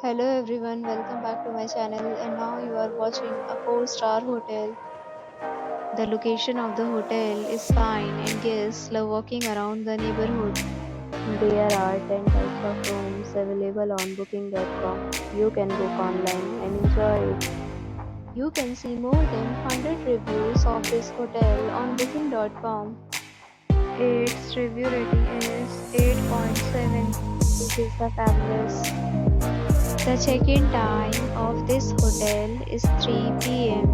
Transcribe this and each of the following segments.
Hello everyone, welcome back to my channel and now you are watching a 4-star hotel. The location of the hotel is fine and guests love walking around the neighborhood. There are 10 types of rooms available on booking.com. You can book online and enjoy it. You can see more than 100 reviews of this hotel on booking.com. Its review rating is 8.7, which is the fabulous. The check-in time of this hotel is 3 p.m.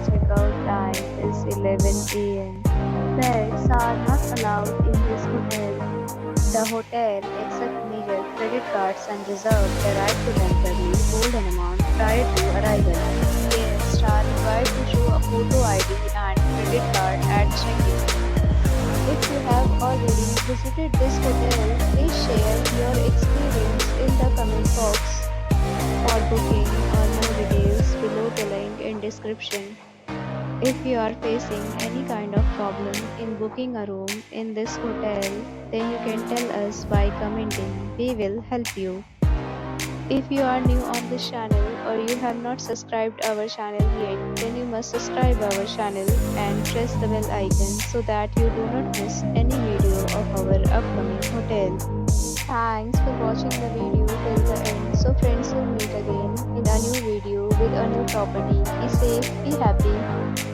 Check-out time is 11 a.m. Pets are not allowed in this hotel. The hotel accepts major credit cards and reserves the right to temporarily hold an amount prior to arrival. Guests are required to show a photo ID and credit card at check-in. If you have already visited this hotel, please share your experience in the comment box. For booking or more details, below the link in description. If you are facing any kind of problem in booking a room in this hotel, then you can tell us by commenting. We will help you. If you are new on this channel or you have not subscribed our channel yet, then you must subscribe our channel and press the bell icon so that you do not miss any video of our upcoming hotel. Thanks for watching the video till the end. So friends, will meet again in a new video with a new property. Be safe, be happy.